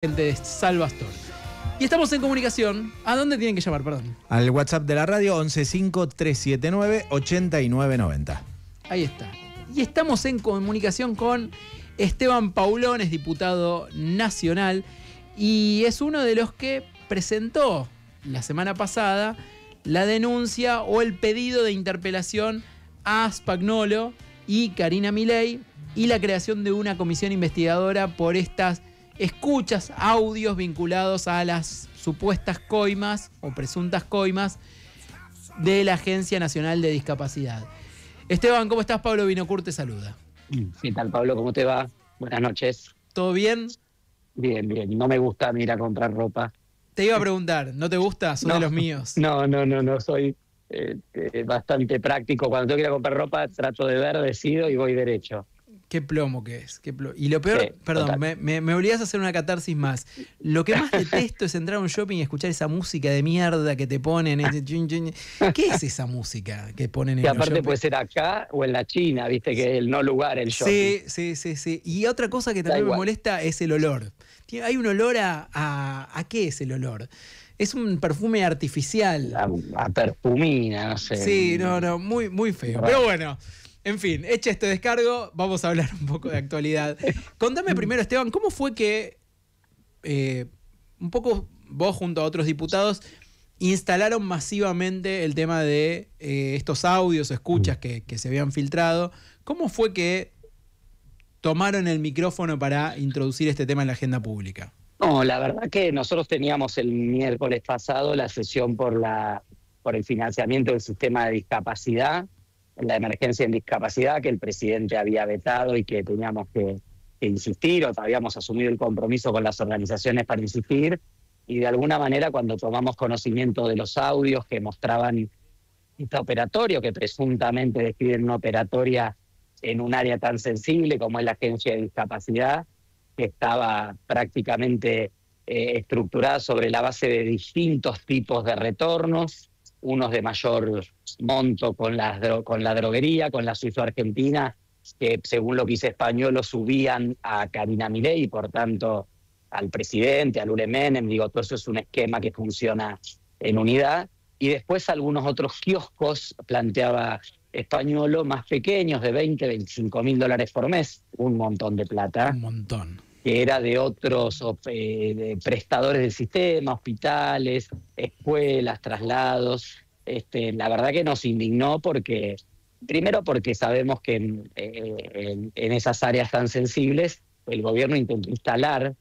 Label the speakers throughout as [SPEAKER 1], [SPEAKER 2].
[SPEAKER 1] gente de Salvastor. Y estamos en comunicación. ¿A dónde tienen que llamar? Perdón.
[SPEAKER 2] Al WhatsApp de la radio 115379-8990.
[SPEAKER 1] Ahí está. Y estamos en comunicación con Esteban Paulón, es diputado nacional y es uno de los que presentó la semana pasada la denuncia o el pedido de interpelación a Spagnuolo y Karina Milei y la creación de una comisión investigadora por estas escuchas, audios vinculados a las supuestas coimas o presuntas coimas de la Agencia Nacional de Discapacidad. Esteban, ¿cómo estás? Pablo Vinocur te saluda.
[SPEAKER 3] ¿Qué tal, Pablo? ¿Cómo te va? Buenas noches.
[SPEAKER 1] ¿Todo bien?
[SPEAKER 3] Bien, bien. No me gusta ir a comprar ropa.
[SPEAKER 1] Te iba a preguntar, ¿no te gusta? Sos de los míos.
[SPEAKER 3] No. Soy bastante práctico. Cuando tengo que ir a comprar ropa, trato de ver, decido y voy derecho.
[SPEAKER 1] Qué plomo que es. Qué plomo. Y lo peor,
[SPEAKER 3] Sí,
[SPEAKER 1] perdón, me obligás a hacer una catarsis más. Lo que más detesto es entrar a un shopping y escuchar esa música de mierda que te ponen. ¿Qué es esa música que ponen en
[SPEAKER 3] Y
[SPEAKER 1] los
[SPEAKER 3] aparte
[SPEAKER 1] shopping?
[SPEAKER 3] puede ser acá o en la China, viste que es el no lugar, el shopping.
[SPEAKER 1] Sí. Y otra cosa que también me molesta es el olor. Hay un olor ¿a qué es el olor? Es un perfume artificial.
[SPEAKER 3] A perfumina, no sé.
[SPEAKER 1] Sí, no, muy feo. Pero bueno, en fin, hecha este descargo, vamos a hablar un poco de actualidad. Contame primero, Esteban, ¿cómo fue que un poco vos junto a otros diputados instalaron masivamente el tema de estos audios o escuchas que se habían filtrado? ¿Cómo fue que tomaron el micrófono para introducir este tema en la agenda pública?
[SPEAKER 3] No, la verdad que nosotros teníamos el miércoles pasado la sesión por el financiamiento del sistema de discapacidad, la emergencia en discapacidad que el presidente había vetado y que teníamos que insistir, o habíamos asumido el compromiso con las organizaciones para insistir, y de alguna manera cuando tomamos conocimiento de los audios que mostraban este operatorio, que presuntamente describen una operatoria en un área tan sensible como es la agencia de discapacidad, que estaba prácticamente estructurada sobre la base de distintos tipos de retornos, unos de mayor monto con la droguería, con la suizo-argentina, que según lo que dice Spagnuolo subían a Karina Milei y por tanto al presidente, a Lule Menem, todo eso es un esquema que funciona en unidad. Y después algunos otros kioscos, planteaba Spagnuolo, más pequeños, de 20, 25 mil dólares por mes, un montón de plata.
[SPEAKER 1] Un montón.
[SPEAKER 3] Que era de otros prestadores del sistema, hospitales, escuelas, traslados. La verdad que nos indignó primero porque sabemos que en esas áreas tan sensibles el gobierno intentó instalar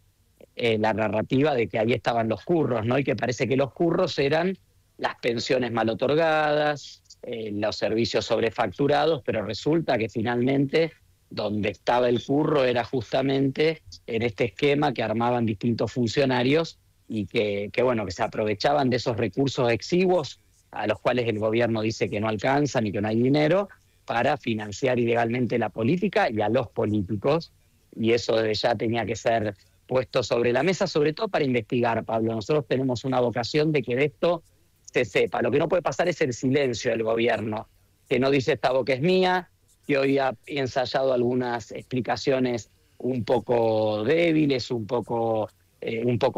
[SPEAKER 3] la narrativa de que ahí estaban los curros, ¿no? Y que parece que los curros eran las pensiones mal otorgadas, los servicios sobrefacturados, pero resulta que finalmente donde estaba el curro era justamente en este esquema que armaban distintos funcionarios y que se aprovechaban de esos recursos exiguos a los cuales el gobierno dice que no alcanzan y que no hay dinero para financiar ilegalmente la política y a los políticos, y eso desde ya tenía que ser puesto sobre la mesa, sobre todo para investigar, Pablo. Nosotros tenemos una vocación de que de esto se sepa. Lo que no puede pasar es el silencio del gobierno, que no dice esta boca es mía, que hoy ha ensayado algunas explicaciones un poco débiles, un poco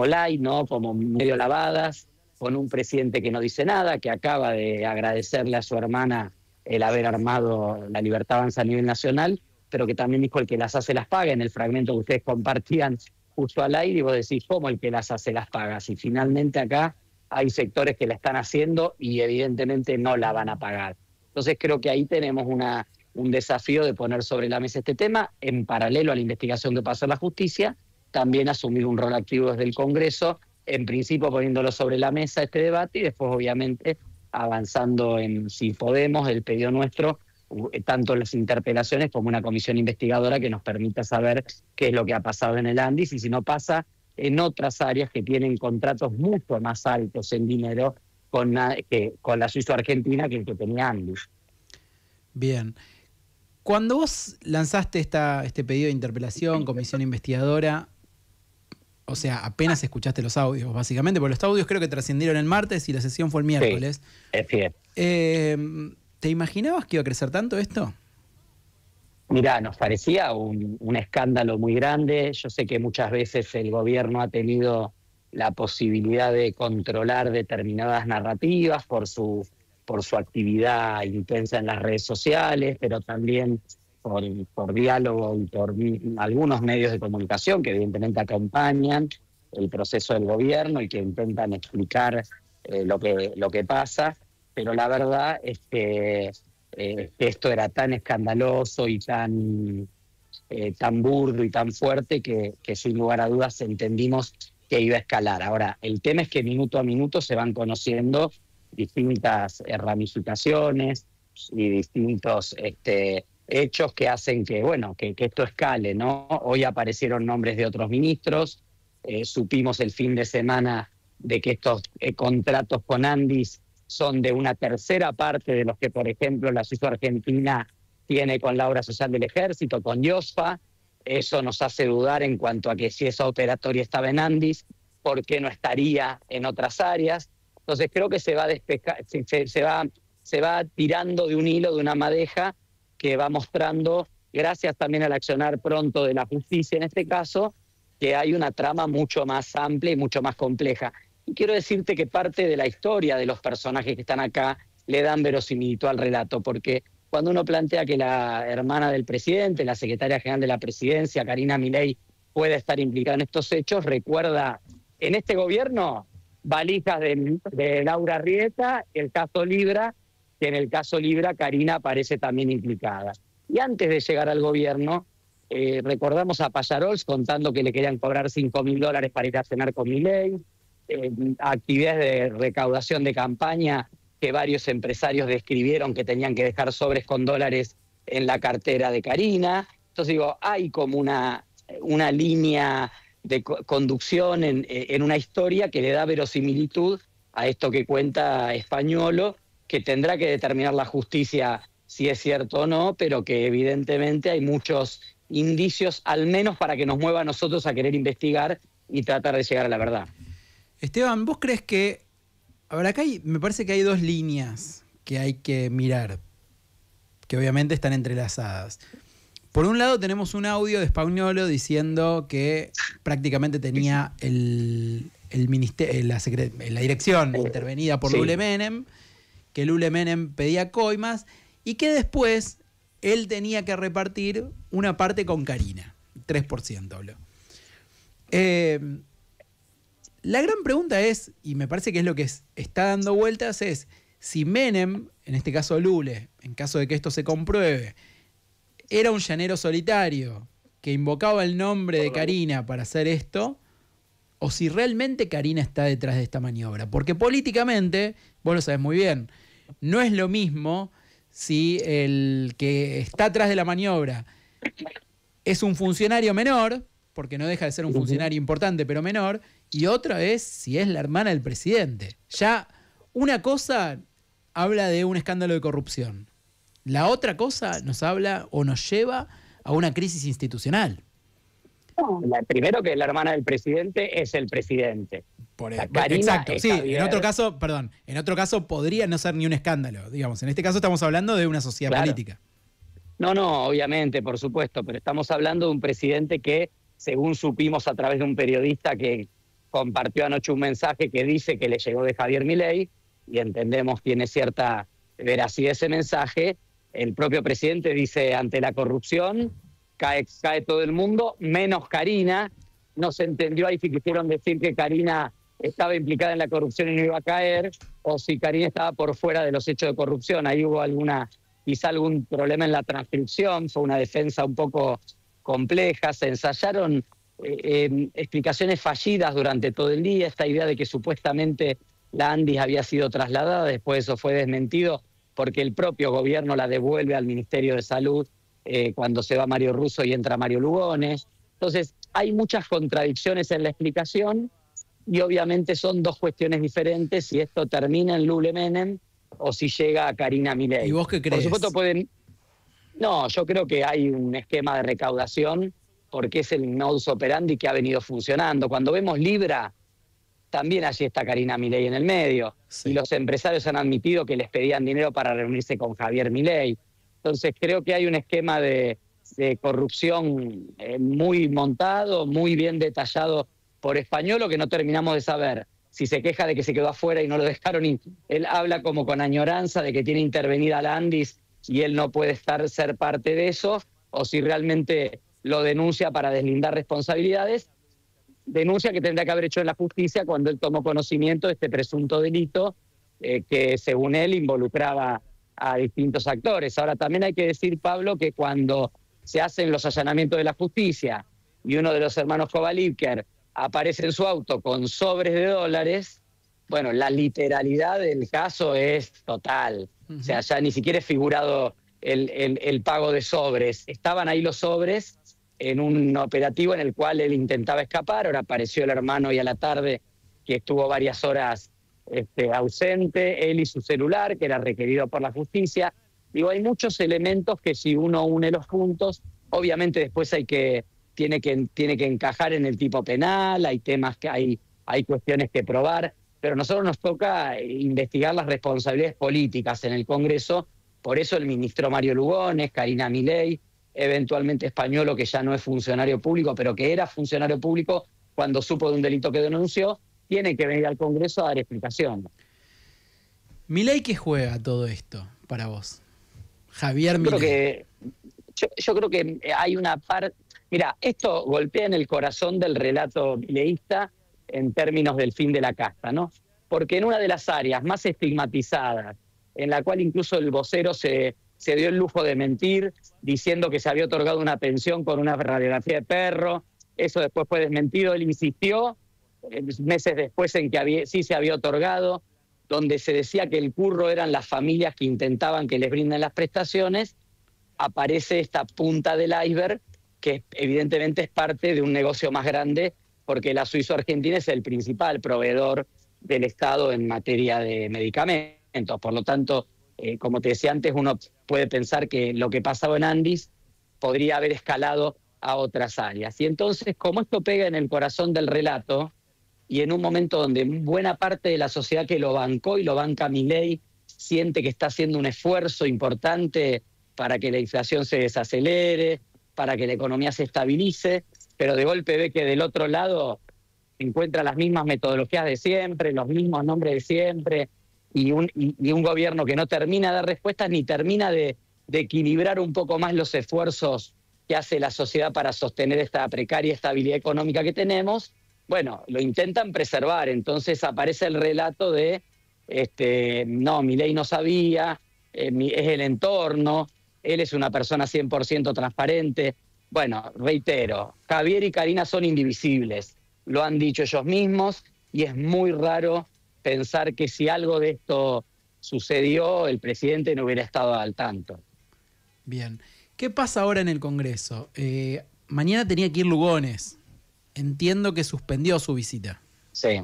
[SPEAKER 3] light, ¿no? Como medio lavadas, con un presidente que no dice nada, que acaba de agradecerle a su hermana el haber armado La Libertad Avanza a nivel nacional, pero que también dijo el que las hace las paga, en el fragmento que ustedes compartían justo al aire, y vos decís, ¿cómo el que las hace las paga? Si finalmente acá hay sectores que la están haciendo y evidentemente no la van a pagar. Entonces creo que ahí tenemos un desafío de poner sobre la mesa este tema, en paralelo a la investigación que pasó en la justicia, también asumir un rol activo desde el Congreso, en principio poniéndolo sobre la mesa este debate y después obviamente avanzando en, si podemos, el pedido nuestro, tanto las interpelaciones como una comisión investigadora que nos permita saber qué es lo que ha pasado en el Andis y si no pasa en otras áreas que tienen contratos mucho más altos en dinero con la suizo-argentina que el que tenía Andis.
[SPEAKER 1] Bien. Cuando vos lanzaste este pedido de interpelación, comisión investigadora, o sea, apenas escuchaste los audios, básicamente, porque los audios creo que trascendieron el martes y la sesión fue el miércoles.
[SPEAKER 3] Sí, es cierto.
[SPEAKER 1] ¿Te imaginabas que iba a crecer tanto esto?
[SPEAKER 3] Mirá, nos parecía un escándalo muy grande. Yo sé que muchas veces el gobierno ha tenido la posibilidad de controlar determinadas narrativas por su actividad intensa en las redes sociales, pero también por diálogo y por algunos medios de comunicación que evidentemente acompañan el proceso del gobierno y que intentan explicar lo que pasa, pero la verdad es que esto era tan escandaloso y tan burdo y tan fuerte que sin lugar a dudas entendimos que iba a escalar. Ahora, el tema es que minuto a minuto se van conociendo distintas ramificaciones y distintos hechos que hacen que, bueno, que esto escale, ¿no? Hoy aparecieron nombres de otros ministros, supimos el fin de semana de que estos contratos con Andis son de una tercera parte de los que, por ejemplo, la Suiza Argentina tiene con la obra social del Ejército, con IOSFA. Eso nos hace dudar en cuanto a que si esa operatoria estaba en Andis, ¿por qué no estaría en otras áreas? Entonces creo que se va tirando de un hilo, de una madeja, que va mostrando, gracias también al accionar pronto de la justicia en este caso, que hay una trama mucho más amplia y mucho más compleja. Y quiero decirte que parte de la historia de los personajes que están acá le dan verosimilitud al relato, porque cuando uno plantea que la hermana del presidente, la secretaria general de la presidencia, Karina Milei, puede estar implicada en estos hechos, recuerda en este gobierno valijas de Laura Rieta, el caso Libra, que en el caso Libra Karina aparece también implicada. Y antes de llegar al gobierno, recordamos a Pallarols contando que le querían cobrar $5.000 para ir a cenar con Milei, actividades de recaudación de campaña que varios empresarios describieron que tenían que dejar sobres con dólares en la cartera de Karina. Entonces digo, hay como una línea de conducción en una historia que le da verosimilitud a esto que cuenta Españolo, que tendrá que determinar la justicia si es cierto o no, pero que evidentemente hay muchos indicios, al menos para que nos mueva a nosotros a querer investigar y tratar de llegar a la verdad.
[SPEAKER 1] Esteban, ¿vos crees que... A ver, acá me parece que hay dos líneas que hay que mirar, que obviamente están entrelazadas. Por un lado tenemos un audio de Spagnolo diciendo que prácticamente tenía la dirección intervenida por Lule Menem, que Lule Menem pedía coimas y que después él tenía que repartir una parte con Karina, 3% habló. La gran pregunta es, y me parece que es lo que está dando vueltas, es si Menem, en este caso Lule, en caso de que esto se compruebe, era un llanero solitario que invocaba el nombre de Karina para hacer esto, o si realmente Karina está detrás de esta maniobra. Porque políticamente, vos lo sabés muy bien, no es lo mismo si el que está atrás de la maniobra es un funcionario menor, porque no deja de ser un funcionario importante, pero menor, y otra es si es la hermana del presidente. Ya una cosa habla de un escándalo de corrupción. La otra cosa nos habla o nos lleva a una crisis institucional.
[SPEAKER 3] Primero que la hermana del presidente es el presidente.
[SPEAKER 1] Exacto, sí, en otro caso podría no ser ni un escándalo, digamos. En este caso estamos hablando de una sociedad política.
[SPEAKER 3] No, obviamente, por supuesto, pero estamos hablando de un presidente que, según supimos a través de un periodista que compartió anoche un mensaje que dice que le llegó de Javier Milei, y entendemos tiene cierta veracidad ese mensaje, el propio presidente dice, ante la corrupción cae todo el mundo, menos Karina. No se entendió ahí si quisieron decir que Karina estaba implicada en la corrupción y no iba a caer, o si Karina estaba por fuera de los hechos de corrupción. Ahí hubo quizá algún problema en la transcripción, fue una defensa un poco compleja, se ensayaron explicaciones fallidas durante todo el día, esta idea de que supuestamente la Andis había sido trasladada, después eso fue desmentido porque el propio gobierno la devuelve al Ministerio de Salud cuando se va Mario Russo y entra Mario Lugones. Entonces hay muchas contradicciones en la explicación y obviamente son dos cuestiones diferentes si esto termina en Lule Menem o si llega a Karina Milei.
[SPEAKER 1] ¿Y vos qué crees?
[SPEAKER 3] Por supuesto No, yo creo que hay un esquema de recaudación porque es el modus operandi que ha venido funcionando. Cuando vemos Libra, también allí está Karina Milei en el medio. Sí. Y los empresarios han admitido que les pedían dinero para reunirse con Javier Milei. Entonces creo que hay un esquema de de corrupción muy montado, muy bien detallado por Españolo, que no terminamos de saber si se queja de que se quedó afuera y no lo dejaron. Él habla como con añoranza de que tiene intervenida la Andis y él no puede ser parte de eso, o si realmente lo denuncia para deslindar responsabilidades. Denuncia que tendría que haber hecho en la justicia cuando él tomó conocimiento de este presunto delito que, según él, involucraba a distintos actores. Ahora, también hay que decir, Pablo, que cuando se hacen los allanamientos de la justicia y uno de los hermanos Kovalevker aparece en su auto con sobres de dólares, bueno, la literalidad del caso es total. O sea, ya ni siquiera es figurado el pago de sobres. Estaban ahí los sobres en un operativo en el cual él intentaba escapar. Ahora apareció el hermano y a la tarde, que estuvo varias horas ausente, él y su celular, que era requerido por la justicia. Digo, hay muchos elementos que si uno une los puntos, obviamente después tiene que encajar en el tipo penal, hay temas que hay cuestiones que probar, pero a nosotros nos toca investigar las responsabilidades políticas en el Congreso. Por eso el ministro Mario Lugones, Karina Milei, eventualmente Españolo, que ya no es funcionario público, pero que era funcionario público cuando supo de un delito que denunció, tiene que venir al Congreso a dar explicación.
[SPEAKER 1] ¿Milei qué juega todo esto para vos? Javier Milei.
[SPEAKER 3] Yo creo que hay una parte... Mira, esto golpea en el corazón del relato mileísta en términos del fin de la casta, ¿no? Porque en una de las áreas más estigmatizadas, en la cual incluso el vocero se dio el lujo de mentir, diciendo que se había otorgado una pensión con una radiografía de perro, eso después fue desmentido, él insistió meses después en que sí se había otorgado, donde se decía que el curro eran las familias que intentaban que les brinden las prestaciones, aparece esta punta del iceberg, que evidentemente es parte de un negocio más grande, porque la Suizo-Argentina es el principal proveedor del Estado en materia de medicamentos. Por lo tanto, como te decía antes, uno puede pensar que lo que pasaba en Andis podría haber escalado a otras áreas. Y entonces, como esto pega en el corazón del relato, y en un momento donde buena parte de la sociedad que lo bancó y lo banca Milei siente que está haciendo un esfuerzo importante para que la inflación se desacelere, para que la economía se estabilice, pero de golpe ve que del otro lado encuentra las mismas metodologías de siempre, los mismos nombres de siempre, y un gobierno que no termina de dar respuestas ni termina de equilibrar un poco más los esfuerzos que hace la sociedad para sostener esta precaria estabilidad económica que tenemos. Bueno, lo intentan preservar, entonces aparece el relato de, no, Milei no sabía, es el entorno, él es una persona 100% transparente. Bueno, reitero, Javier y Karina son indivisibles, lo han dicho ellos mismos, y es muy raro pensar que si algo de esto sucedió, el presidente no hubiera estado al tanto.
[SPEAKER 1] Bien, ¿qué pasa ahora en el Congreso? Mañana tenía que ir Lugones. Entiendo que suspendió su visita.
[SPEAKER 3] Sí.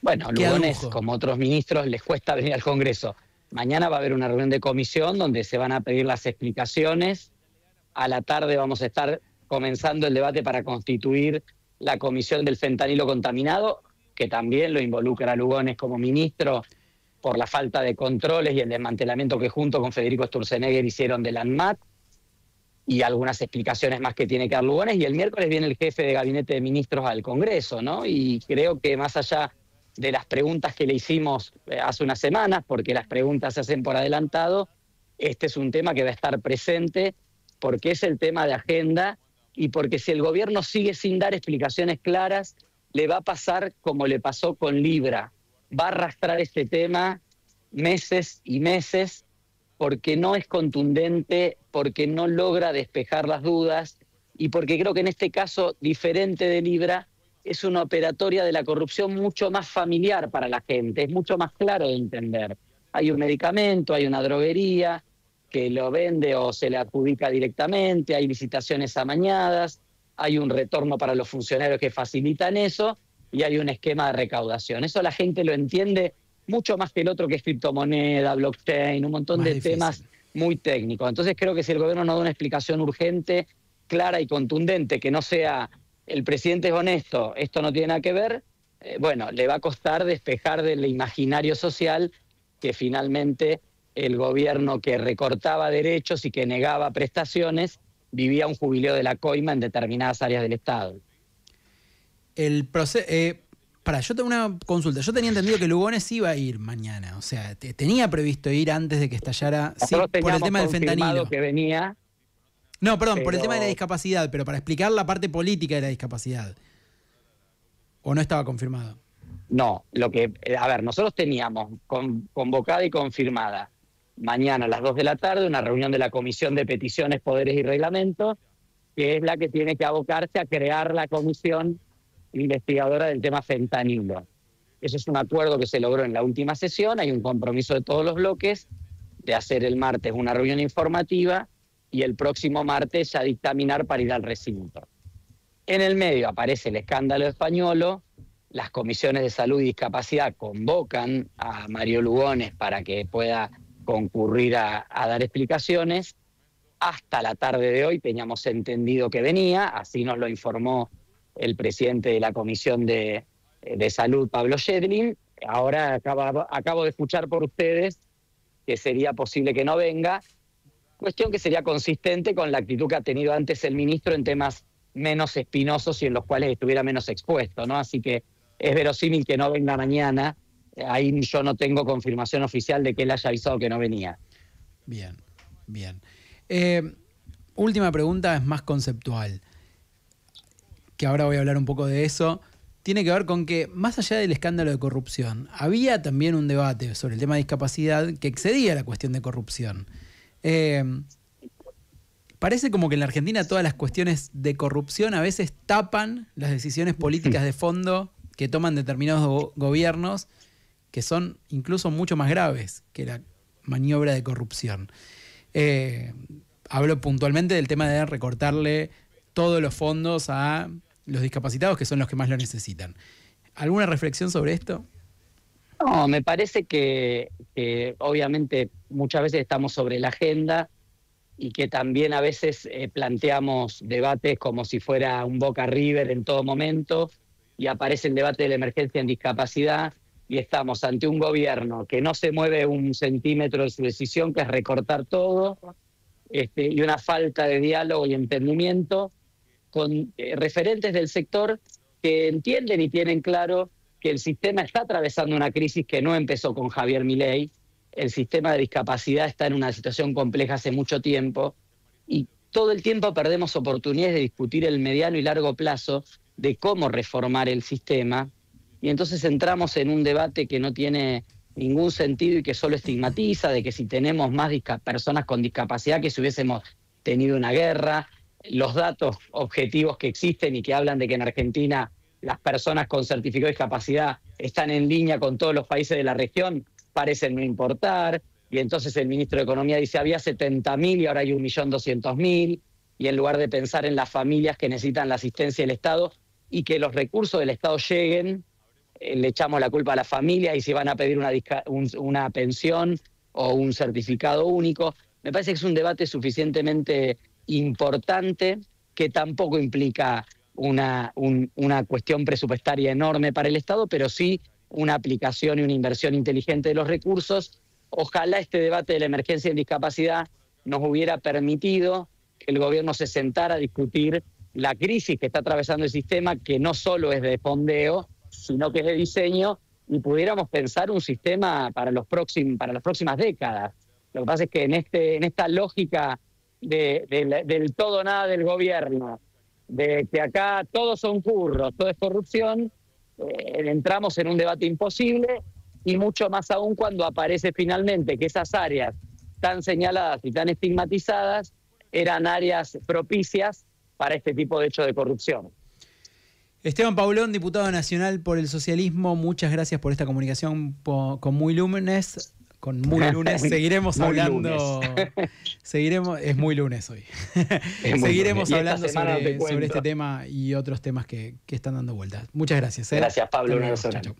[SPEAKER 3] Bueno, Lugones, como otros ministros, les cuesta venir al Congreso. Mañana va a haber una reunión de comisión donde se van a pedir las explicaciones. A la tarde vamos a estar comenzando el debate para constituir la comisión del fentanilo contaminado, que también lo involucra a Lugones como ministro por la falta de controles y el desmantelamiento que junto con Federico Sturzenegger hicieron del ANMAT, y algunas explicaciones más que tiene que dar Lugones. Y el miércoles viene el jefe de gabinete de ministros al Congreso, ¿no? Y creo que más allá de las preguntas que le hicimos hace unas semanas, porque las preguntas se hacen por adelantado, este es un tema que va a estar presente porque es el tema de agenda y porque si el gobierno sigue sin dar explicaciones claras, le va a pasar como le pasó con Libra. Va a arrastrar este tema meses y meses porque no es contundente, porque no logra despejar las dudas y porque creo que en este caso, diferente de Libra, es una operatoria de la corrupción mucho más familiar para la gente, es mucho más claro de entender. Hay un medicamento, hay una droguería que lo vende o se le adjudica directamente, hay licitaciones amañadas, hay un retorno para los funcionarios que facilitan eso y hay un esquema de recaudación. Eso la gente lo entiende mucho más que el otro, que es criptomoneda, blockchain, un montón de temas muy técnicos. Entonces creo que si el gobierno no da una explicación urgente, clara y contundente, que no sea el presidente es honesto, esto no tiene nada que ver, bueno, le va a costar despejar del imaginario social que finalmente el gobierno que recortaba derechos y que negaba prestaciones vivía un jubileo de la coima en determinadas áreas del Estado.
[SPEAKER 1] Yo tengo una consulta. Yo tenía entendido que Lugones iba a ir mañana. O sea, tenía previsto ir antes de que estallara, sí, por el tema del fentanilo.
[SPEAKER 3] Que venía,
[SPEAKER 1] no, perdón, por el tema de la discapacidad, pero para explicar la parte política de la discapacidad. ¿O no estaba confirmado?
[SPEAKER 3] No, nosotros teníamos convocada y confirmada mañana a las 2 de la tarde una reunión de la Comisión de Peticiones, Poderes y Reglamentos, que es la que tiene que abocarse a crear la comisión investigadora del tema fentanilo. Ese es un acuerdo que se logró en la última sesión, hay un compromiso de todos los bloques de hacer el martes una reunión informativa y el próximo martes ya dictaminar para ir al recinto. En el medio aparece el escándalo españolo, las comisiones de salud y discapacidad convocan a Mario Lugones para que pueda concurrir a dar explicaciones. Hasta la tarde de hoy teníamos entendido que venía, así nos lo informó el presidente de la Comisión de Salud, Pablo Schedlin. Ahora acabo de escuchar por ustedes que sería posible que no venga, cuestión que sería consistente con la actitud que ha tenido antes el ministro en temas menos espinosos y en los cuales estuviera menos expuesto, ¿no? Así que es verosímil que no venga mañana. Ahí yo no tengo confirmación oficial de que él haya avisado que no venía.
[SPEAKER 1] Bien. Última pregunta, es más conceptual, que ahora voy a hablar un poco de eso. Tiene que ver con que, más allá del escándalo de corrupción, había también un debate sobre el tema de discapacidad que excedía la cuestión de corrupción. Parece como que en la Argentina todas las cuestiones de corrupción a veces tapan las decisiones políticas de fondo que toman determinados gobiernos, que son incluso mucho más graves que la maniobra de corrupción. Hablo puntualmente del tema de recortarle todos los fondos a los discapacitados, que son los que más lo necesitan. ¿Alguna reflexión sobre esto?
[SPEAKER 3] No, me parece que obviamente muchas veces estamos sobre la agenda y que también a veces planteamos debates como si fuera un Boca River en todo momento, y aparece el debate de la emergencia en discapacidad y estamos ante un gobierno que no se mueve un centímetro de su decisión, que es recortar todo, y una falta de diálogo y entendimiento con referentes del sector que entienden y tienen claro que el sistema está atravesando una crisis que no empezó con Javier Milei. El sistema de discapacidad está en una situación compleja hace mucho tiempo y todo el tiempo perdemos oportunidades de discutir el mediano y largo plazo de cómo reformar el sistema, y entonces entramos en un debate que no tiene ningún sentido y que solo estigmatiza, de que si tenemos más personas con discapacidad que si hubiésemos tenido una guerra. Los datos objetivos que existen y que hablan de que en Argentina las personas con certificado de discapacidad están en línea con todos los países de la región parecen no importar, y entonces el ministro de Economía dice había 70.000 y ahora hay 1.200.000, y en lugar de pensar en las familias que necesitan la asistencia del Estado y que los recursos del Estado lleguen, le echamos la culpa a las familias y si van a pedir una pensión o un certificado único. Me parece que es un debate suficientemente importante que tampoco implica una cuestión presupuestaria enorme para el Estado, pero sí una aplicación y una inversión inteligente de los recursos. Ojalá este debate de la emergencia en discapacidad nos hubiera permitido que el gobierno se sentara a discutir la crisis que está atravesando el sistema, que no solo es de fondeo, sino que es de diseño, y pudiéramos pensar un sistema para las próximas décadas. Lo que pasa es que en esta lógica del todo nada del gobierno, de que acá todos son curros, todo es corrupción, entramos en un debate imposible, y mucho más aún cuando aparece finalmente que esas áreas tan señaladas y tan estigmatizadas eran áreas propicias para este tipo de hechos de corrupción.
[SPEAKER 1] Esteban Paulón, diputado nacional por el socialismo, muchas gracias por esta comunicación con Muy Lunes. Con Muy Lunes seguiremos
[SPEAKER 3] muy
[SPEAKER 1] hablando. Es muy lunes hoy. Seguiremos hablando sobre este tema y otros temas que están dando vueltas. Muchas gracias.
[SPEAKER 3] Gracias, Pablo. Un abrazo.
[SPEAKER 1] Chau.